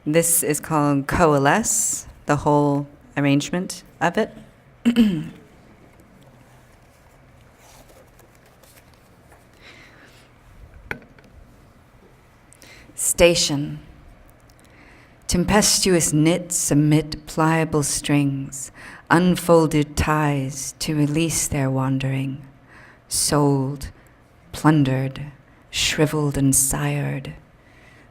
This is called Coalesce, the whole arrangement of it. Station. Tempestuous knits amid pliable strings, unfolded ties to release their wandering, sold, plundered, shriveled and sired.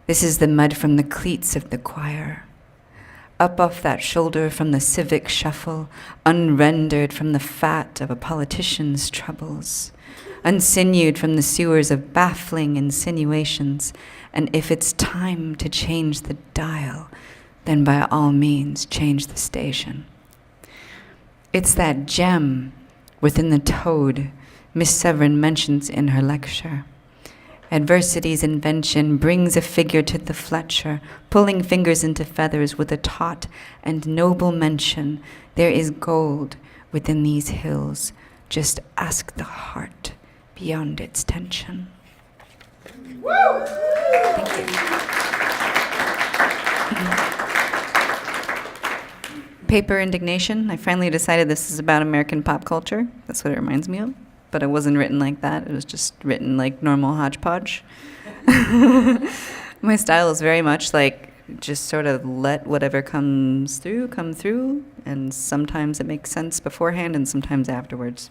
This is the mud from the cleats of the choir. Up off that shoulder from the civic shuffle, unrendered from the fat of a politician's troubles, unsinewed from the sewers of baffling insinuations, and if it's time to change the dial, then by all means change the station. It's that gem within the toad Miss Severin mentions in her lecture. Adversity's invention brings a figure to the Fletcher, pulling fingers into feathers with a taut and noble mention. There is gold within these hills. Just ask the heart beyond its tension. Thank you. Paper Indignation. I finally decided this is about American pop culture. That's what it reminds me of. But it wasn't written like that. It was just written like normal hodgepodge. My style is very much like just sort of let whatever comes through, come through. And sometimes it makes sense beforehand and sometimes afterwards.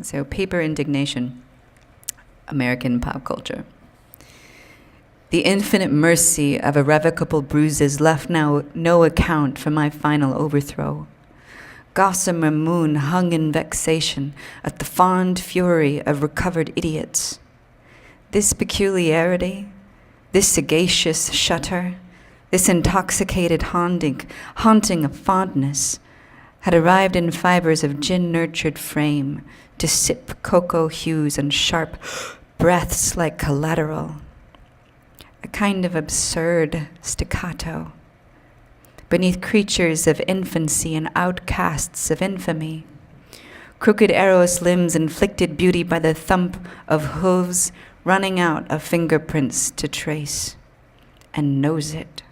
So Paper Indignation. American pop culture. The infinite mercy of irrevocable bruises left now no account for my final overthrow. Gossamer moon hung in vexation at the fond fury of recovered idiots. This peculiarity, this sagacious shutter, this intoxicated haunting of fondness, had arrived in fibers of gin-nurtured frame to sip cocoa hues and sharp breaths like collateral. A kind of absurd staccato. Beneath creatures of infancy and outcasts of infamy. Crooked arrow's limbs inflicted beauty by the thump of hooves running out of fingerprints to trace. And knows it.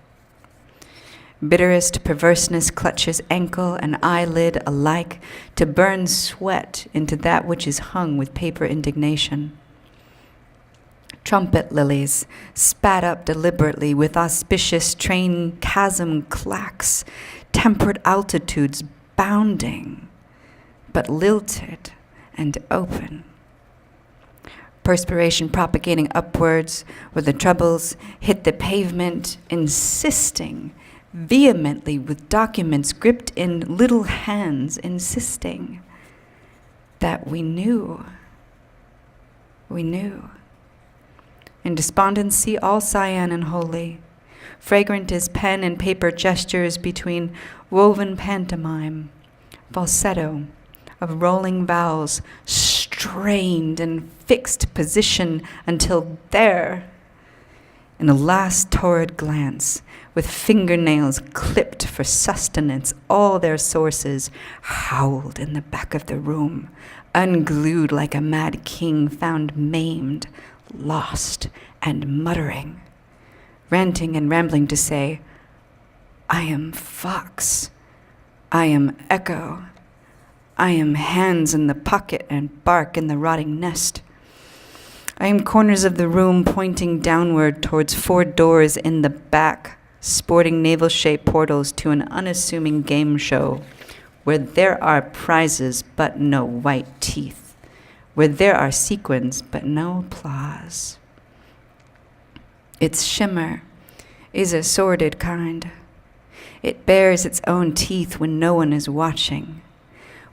Bitterest perverseness clutches ankle and eyelid alike to burn sweat into that which is hung with paper indignation. Trumpet lilies, spat up deliberately with auspicious train chasm clacks, tempered altitudes bounding, but lilted and open. Perspiration propagating upwards where the troubles hit the pavement, insisting vehemently with documents gripped in little hands, insisting that we knew. We knew. In despondency, all cyan and holy, fragrant as pen and paper gestures between woven pantomime, falsetto of rolling vowels, strained in fixed position until there, in a last torrid glance, with fingernails clipped for sustenance, all their sources howled in the back of the room, unglued like a mad king found maimed, lost and muttering, ranting and rambling to say, I am fox, I am echo, I am hands in the pocket and bark in the rotting nest. I am corners of the room pointing downward towards 4 doors in the back, sporting navel-shaped portals to an unassuming game show where there are prizes but no white teeth, where there are sequins but no applause. Its shimmer is a sordid kind. It bears its own teeth when no one is watching,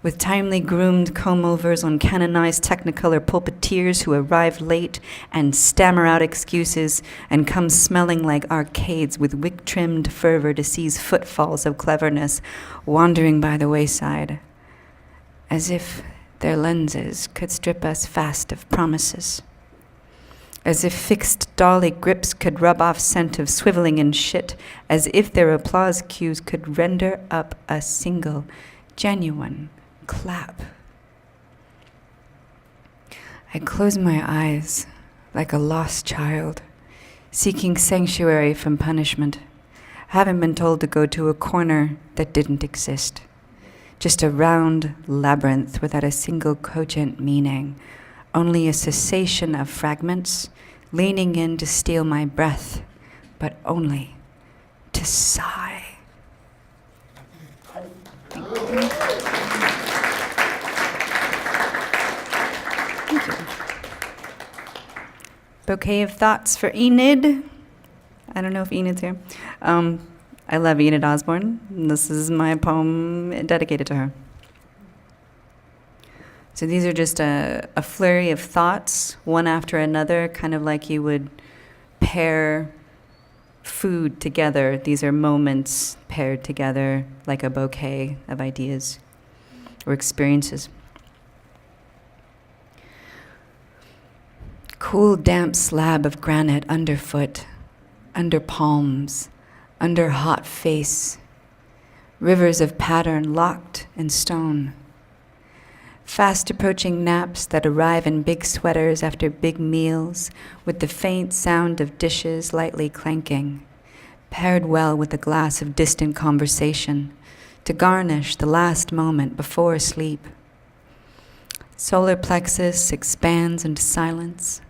with timely groomed comb-overs on canonized Technicolor pulpiteers who arrive late and stammer out excuses and come smelling like arcades with wick-trimmed fervor to seize footfalls of cleverness wandering by the wayside, as if their lenses could strip us fast of promises, as if fixed dolly grips could rub off scent of swiveling and shit, as if their applause cues could render up a single, genuine clap. I close my eyes like a lost child, seeking sanctuary from punishment. I haven't been told to go to a corner that didn't exist. Just a round labyrinth without a single cogent meaning, only a cessation of fragments, leaning in to steal my breath, but only to sigh. Thank you. Bouquet of thoughts for Enid. I don't know if Enid's here. I love Enid Osborne. This is my poem dedicated to her. So these are just a flurry of thoughts, one after another, kind of like you would pair food together. These are moments paired together like a bouquet of ideas or experiences. Cool, damp slab of granite underfoot, under palms, under hot face, rivers of pattern locked in stone. Fast approaching naps that arrive in big sweaters after big meals, with the faint sound of dishes lightly clanking, paired well with a glass of distant conversation to garnish the last moment before sleep. Solar plexus expands into silence.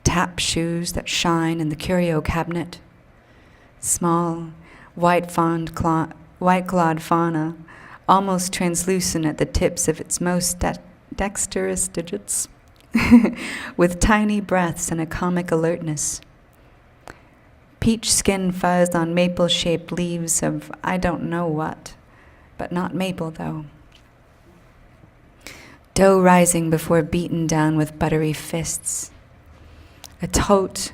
Tap shoes that shine in the curio cabinet. Small, white-clawed fauna, almost translucent at the tips of its most dexterous digits, with tiny breaths and a comic alertness. Peach skin fuzz on maple-shaped leaves of I don't know what, but not maple though. Dough rising before beaten down with buttery fists. A tote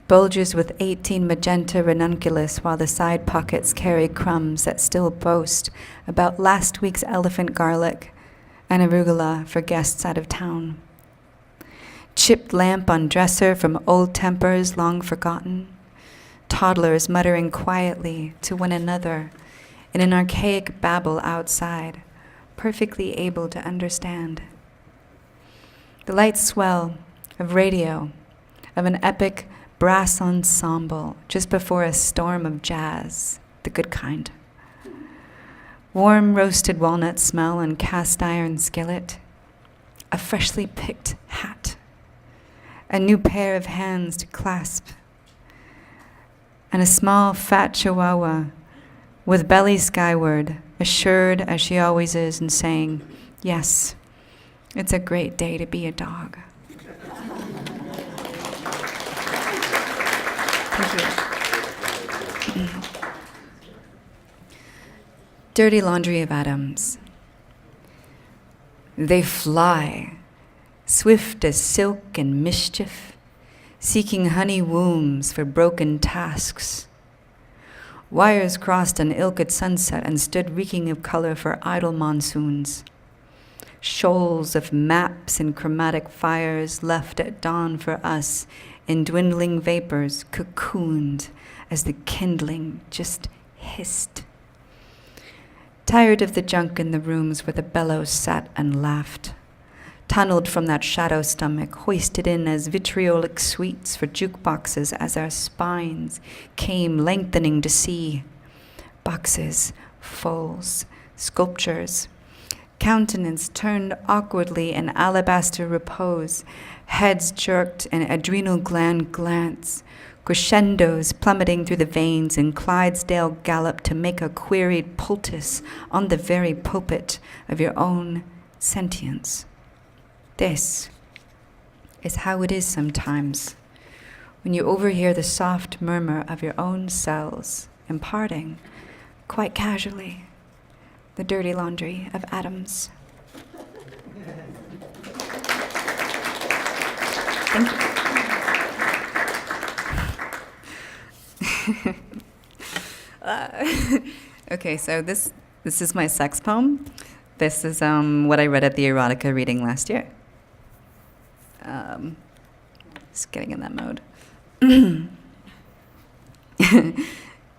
bulges with 18 magenta ranunculus while the side pockets carry crumbs that still boast about last week's elephant garlic and arugula for guests out of town. Chipped lamp on dresser from old tempers long forgotten. Toddlers muttering quietly to one another in an archaic babble outside, perfectly able to understand. The light swell of radio, of an epic brass ensemble just before a storm of jazz, the good kind. Warm roasted walnut smell and cast iron skillet, a freshly picked hat, a new pair of hands to clasp, and a small fat chihuahua with belly skyward, assured as she always is and saying, yes, it's a great day to be a dog. Thank you. Dirty laundry of atoms. They fly, swift as silk and mischief, seeking honey wombs for broken tasks. Wires crossed an ilk at sunset and stood reeking of color for idle monsoons. Shoals of maps and chromatic fires left at dawn for us in dwindling vapors, cocooned as the kindling just hissed. Tired of the junk in the rooms where the bellows sat and laughed, tunneled from that shadow stomach, hoisted in as vitriolic sweets for jukeboxes as our spines came lengthening to see. Boxes, foals, sculptures, countenance turned awkwardly in alabaster repose, heads jerked in adrenal gland glance, crescendos plummeting through the veins in Clydesdale gallop to make a queried poultice on the very pulpit of your own sentience. This is how it is sometimes when you overhear the soft murmur of your own cells imparting, quite casually, the dirty laundry of atoms. Thank you. Okay, so this is my sex poem. This is what I read at the erotica reading last year. Just getting in that mode.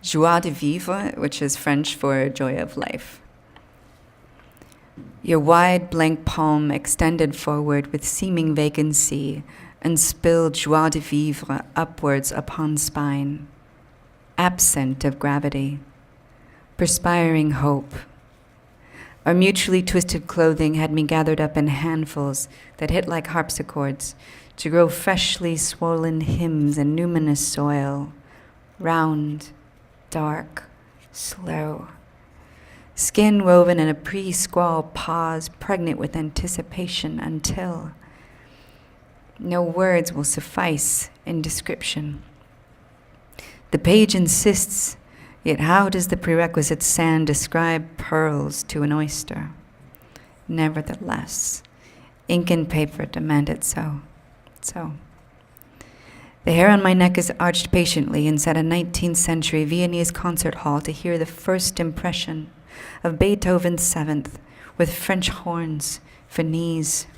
Joie de vivre, which is French for joy of life. Your wide blank palm extended forward with seeming vacancy, and spilled joie de vivre upwards upon spine, absent of gravity, perspiring hope. Our mutually twisted clothing had me gathered up in handfuls that hit like harpsichords to grow freshly swollen hymns in numinous soil, round, dark, slow. Skin woven in a pre-squall pause, pregnant with anticipation until no words will suffice in description. The page insists, yet how does the prerequisite sand describe pearls to an oyster? Nevertheless, ink and paper demand it so. The hair on my neck is arched patiently inside a 19th century Viennese concert hall to hear the first impression of Beethoven's Seventh with French horns for knees.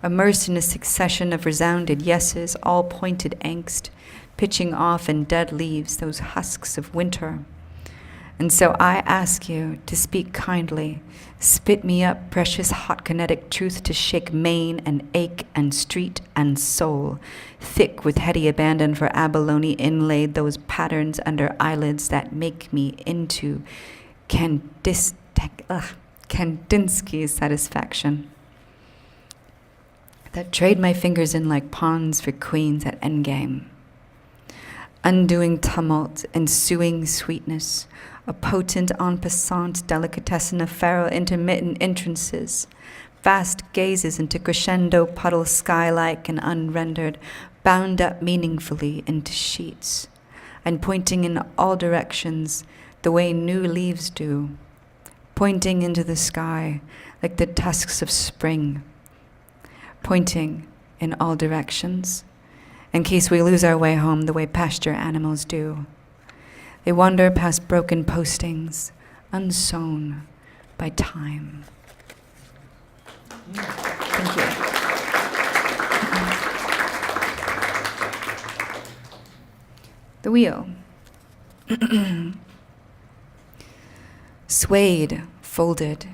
Immersed in a succession of resounded yeses, all pointed angst, pitching off in dead leaves those husks of winter. And so I ask you to speak kindly, spit me up precious hot kinetic truth to shake mane and ache and street and soul, thick with heady abandon for abalone inlaid those patterns under eyelids that make me into Kandinsky's satisfaction, that trade my fingers in like pawns for queens at endgame. Undoing tumult, ensuing sweetness, a potent en passant delicatessen of feral intermittent entrances, vast gazes into crescendo puddle sky-like and unrendered, bound up meaningfully into sheets, and pointing in all directions the way new leaves do, pointing into the sky like the tusks of spring, pointing in all directions, in case we lose our way home the way pasture animals do. They wander past broken postings, unsown by time. Thank you. The wheel. Swayed, folded,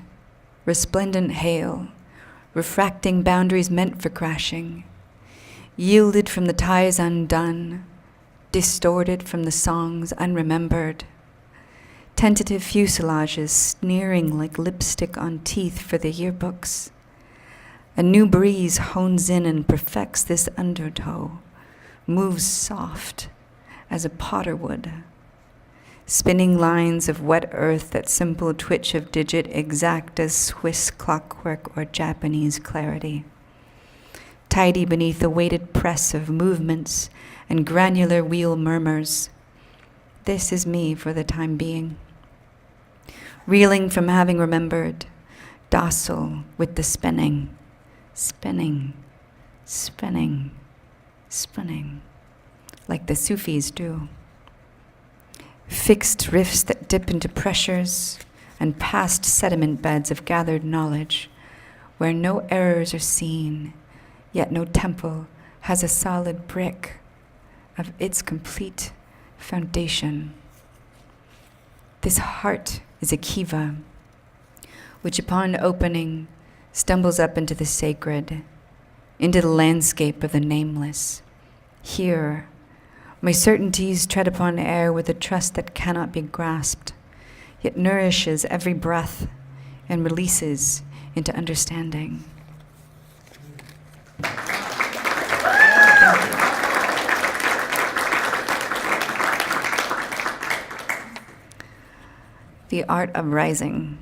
resplendent hail, refracting boundaries meant for crashing, yielded from the ties undone, distorted from the songs unremembered, tentative fuselages sneering like lipstick on teeth for the yearbooks. A new breeze hones in and perfects this undertow, moves soft as a potter would, spinning lines of wet earth that simple twitch of digit exact as Swiss clockwork or Japanese clarity. Tidy beneath the weighted press of movements and granular wheel murmurs. This is me for the time being. Reeling from having remembered, docile with the spinning, spinning, spinning, spinning, like the Sufis do. Fixed rifts that dip into pressures and past sediment beds of gathered knowledge, where no errors are seen, yet no temple has a solid brick of its complete foundation. This heart is a kiva, which upon opening stumbles up into the sacred, into the landscape of the nameless. Here, my certainties tread upon air with a trust that cannot be grasped, yet nourishes every breath and releases into understanding. The art of rising.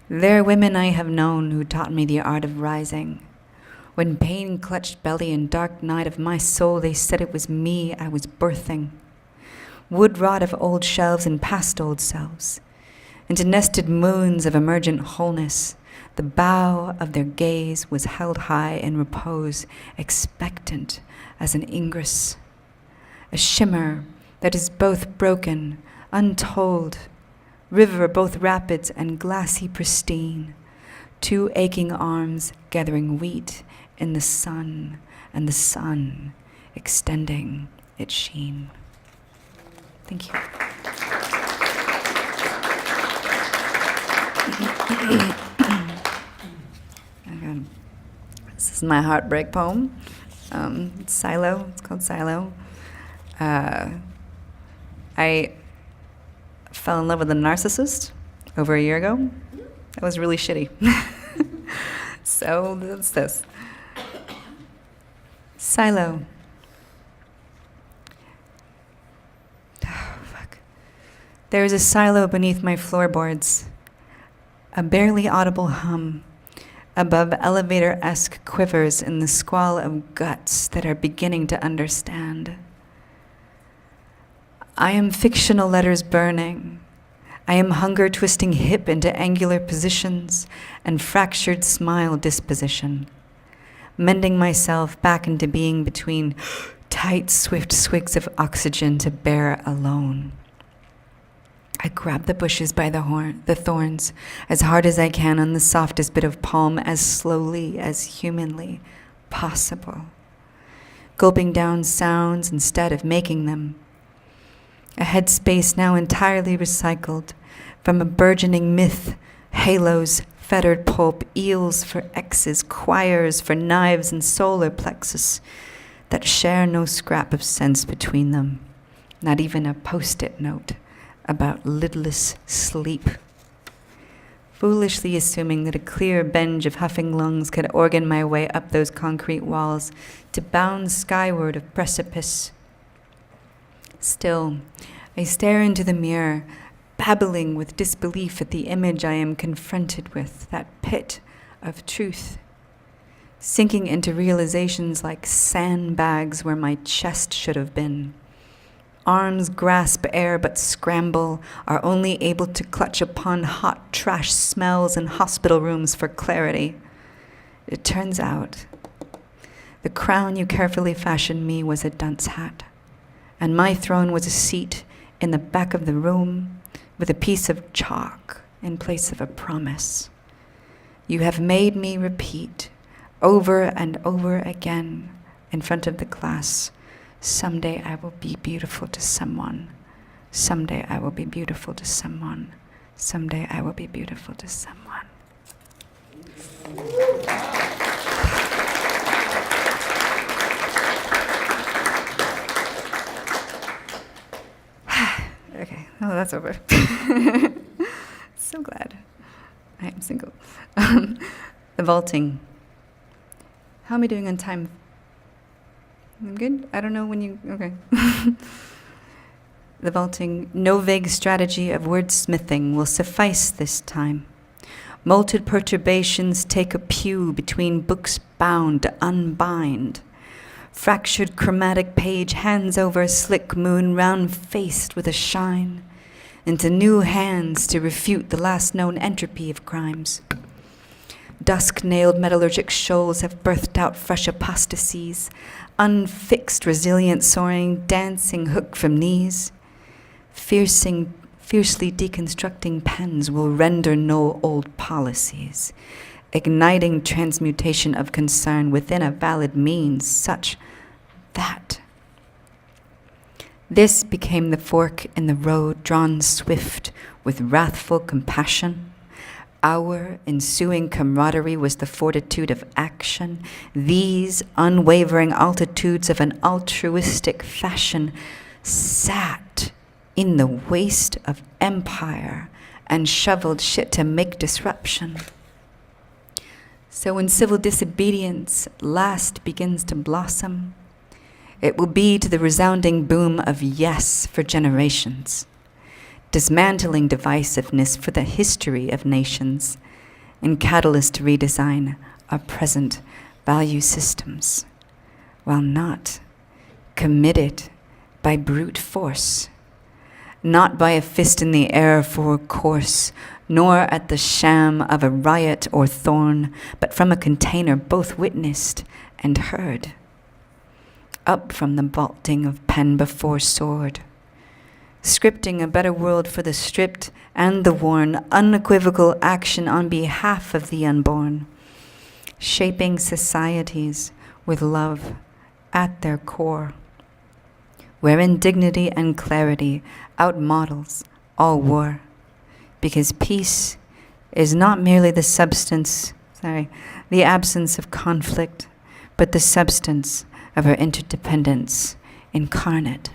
There are women I have known who taught me the art of rising. When pain clutched belly and dark night of my soul, they said it was me I was birthing. Wood rot of old shelves and past old selves. Into nested moons of emergent wholeness, the bow of their gaze was held high in repose, expectant as an ingress. A shimmer that is both broken, untold, river both rapids and glassy pristine, two aching arms gathering wheat in the sun, and the sun extending its sheen. Thank you. Again, this is is my heartbreak poem. It's Silo. It's called Silo. I fell in love with a narcissist over a year ago. That was really shitty. So that's this. Silo. Oh, fuck. There is a silo beneath my floorboards, a barely audible hum, above elevator-esque quivers in the squall of guts that are beginning to understand. I am fictional letters burning. I am hunger twisting hip into angular positions and fractured smile disposition, mending myself back into being between tight, swift swigs of oxygen to bear alone. I grab the bushes by the thorns, as hard as I can on the softest bit of palm, as slowly as humanly possible, gulping down sounds instead of making them. A headspace now entirely recycled from a burgeoning myth, halos, fettered pulp, eels for X's, choirs for knives and solar plexus that share no scrap of sense between them, not even a post-it note about lidless sleep. Foolishly assuming that a clear bench of huffing lungs could organ my way up those concrete walls to bound skyward of precipice. Still, I stare into the mirror, babbling with disbelief at the image I am confronted with, that pit of truth, sinking into realizations like sandbags where my chest should have been. Arms grasp air but scramble, are only able to clutch upon hot trash smells in hospital rooms for clarity. It turns out the crown you carefully fashioned me was a dunce hat, and my throne was a seat in the back of the room with a piece of chalk in place of a promise. You have made me repeat over and over again in front of the class, someday I will be beautiful to someone. Someday I will be beautiful to someone. Someday I will be beautiful to someone. Okay, oh, that's over. So glad I am single. The vaulting. How am I doing on time? I'm good? I don't know when you... Okay. The vaulting. No vague strategy of wordsmithing will suffice this time. Molted perturbations take a pew between books bound to unbind. Fractured chromatic page hands over slick moon, round-faced with a shine, into new hands to refute the last known entropy of crimes. Dusk-nailed metallurgic shoals have birthed out fresh apostasies, unfixed, resilient soaring, dancing hook from knees. Fiercely deconstructing pens will render no old policies, igniting transmutation of concern within a valid means such that this became the fork in the road drawn swift with wrathful compassion. Our ensuing camaraderie was the fortitude of action. These unwavering altitudes of an altruistic fashion sat in the waste of empire and shoveled shit to make disruption. So when civil disobedience last begins to blossom, it will be to the resounding boom of yes for generations, dismantling divisiveness for the history of nations, and catalyst to redesign our present value systems, while not committed by brute force, not by a fist in the air for a course, nor at the sham of a riot or thorn, but from a container both witnessed and heard, up from the vaulting of pen before sword, scripting a better world for the stripped and the worn, unequivocal action on behalf of the unborn, shaping societies with love at their core, wherein dignity and clarity outmodels all war, because peace is not merely the absence of conflict, but the substance of our interdependence incarnate.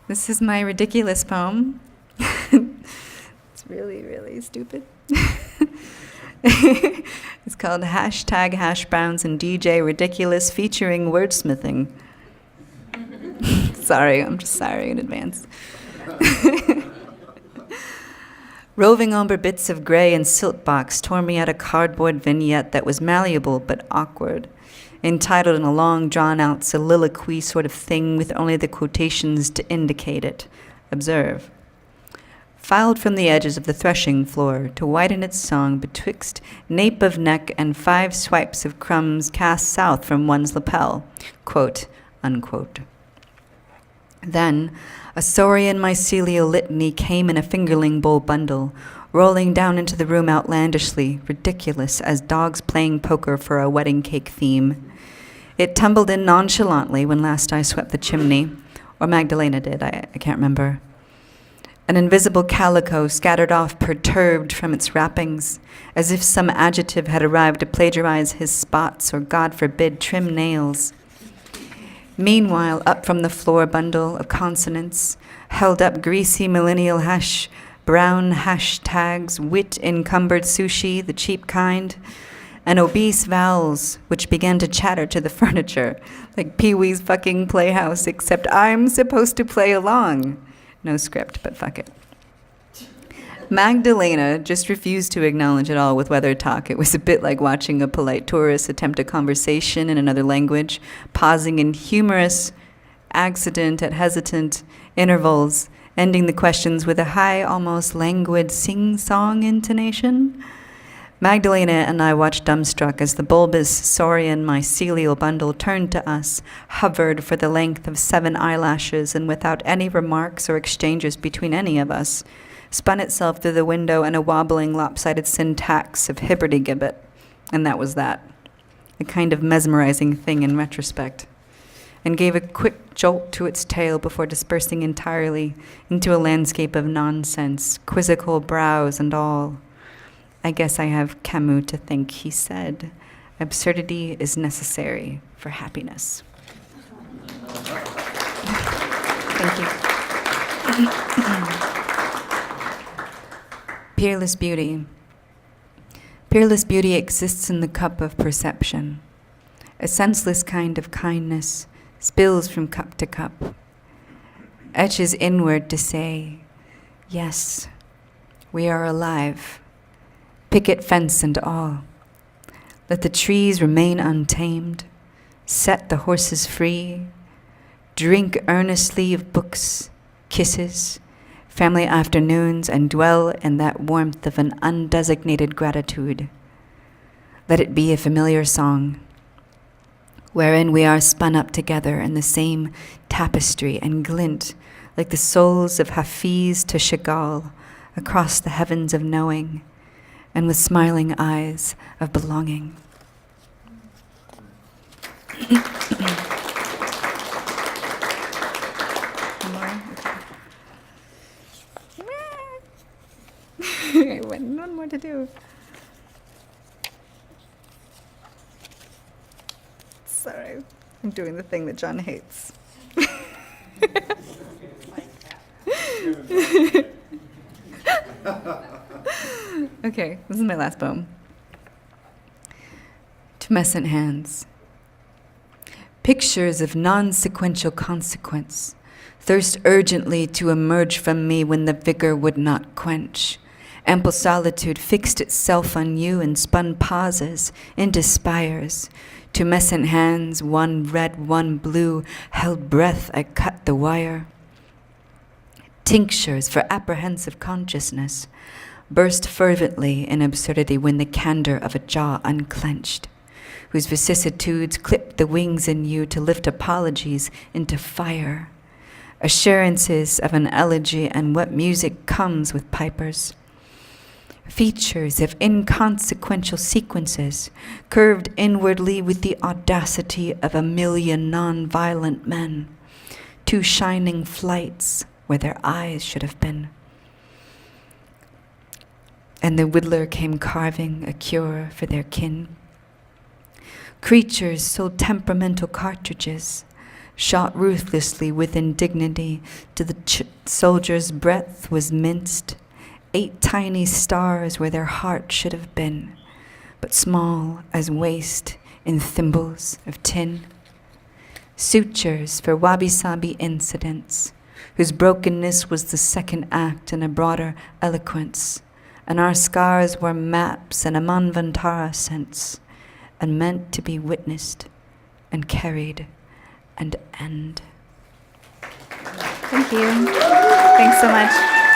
This is my ridiculous poem. It's really, really stupid. It's called Hashtag Hash Browns and DJ Ridiculous featuring wordsmithing. Sorry, I'm just sorry in advance. Roving over bits of gray and silt box tore me out a cardboard vignette that was malleable but awkward, entitled in a long, drawn-out soliloquy sort of thing with only the quotations to indicate it. Observe. Filed from the edges of the threshing floor to widen its song betwixt nape of neck and 5 swipes of crumbs cast south from one's lapel. Quote, unquote. Then, a saurian mycelial litany came in a fingerling bowl bundle, rolling down into the room outlandishly, ridiculous as dogs playing poker for a wedding cake theme. It tumbled in nonchalantly when last I swept the chimney, or Magdalena did, I can't remember. An invisible calico scattered off perturbed from its wrappings, as if some adjective had arrived to plagiarize his spots or, God forbid, trim nails. Meanwhile, up from the floor bundle of consonants, held up greasy millennial hash, brown hashtags, wit-encumbered sushi, the cheap kind, and obese vowels which began to chatter to the furniture, like Pee-wee's fucking Playhouse, except I'm supposed to play along. No script, but fuck it. Magdalena just refused to acknowledge at all with weather talk. It was a bit like watching a polite tourist attempt a conversation in another language, pausing in humorous accident at hesitant intervals, ending the questions with a high, almost languid sing-song intonation. Magdalena and I watched dumbstruck as the bulbous saurian mycelial bundle turned to us, hovered for the length of 7 eyelashes, and without any remarks or exchanges between any of us, spun itself through the window in a wobbling, lopsided syntax of hibberty-gibbet. And that was that. A kind of mesmerizing thing in retrospect. And gave a quick jolt to its tail before dispersing entirely into a landscape of nonsense, quizzical brows and all. I guess I have Camus to thank. He said, absurdity is necessary for happiness. Thank you. Peerless beauty. Peerless beauty exists in the cup of perception. A senseless kind of kindness spills from cup to cup, etches inward to say, yes, we are alive. Picket fence and all. Let the trees remain untamed. Set the horses free. Drink earnestly of books, kisses, family afternoons, and dwell in that warmth of an undesignated gratitude. Let it be a familiar song, wherein we are spun up together in the same tapestry and glint like the souls of Hafiz to Chagall across the heavens of knowing, and with smiling eyes of belonging. One more to do. Sorry, I'm doing the thing that John hates. Okay, this is my last poem. Tumescent hands. Pictures of non-sequential consequence thirst urgently to emerge from me when the vigor would not quench. Ample solitude fixed itself on you and spun pauses into spires. Tumescent hands, one red, one blue, held breath, I cut the wire. Tinctures for apprehensive consciousness burst fervently in absurdity when the candor of a jaw unclenched, whose vicissitudes clipped the wings in you to lift apologies into fire. Assurances of an elegy and what music comes with pipers. Features of inconsequential sequences, curved inwardly with the audacity of a million non-violent men. Two shining flights, where their eyes should have been. And the whittler came carving a cure for their kin. Creatures sold temperamental cartridges, shot ruthlessly with indignity till the soldier's breath was minced. 8 tiny stars where their heart should have been, but small as waste in thimbles of tin. Sutures for wabi-sabi incidents, whose brokenness was the second act in a broader eloquence, and our scars were maps in a Manvantara sense, and meant to be witnessed and carried and end. Thank you. Thanks so much.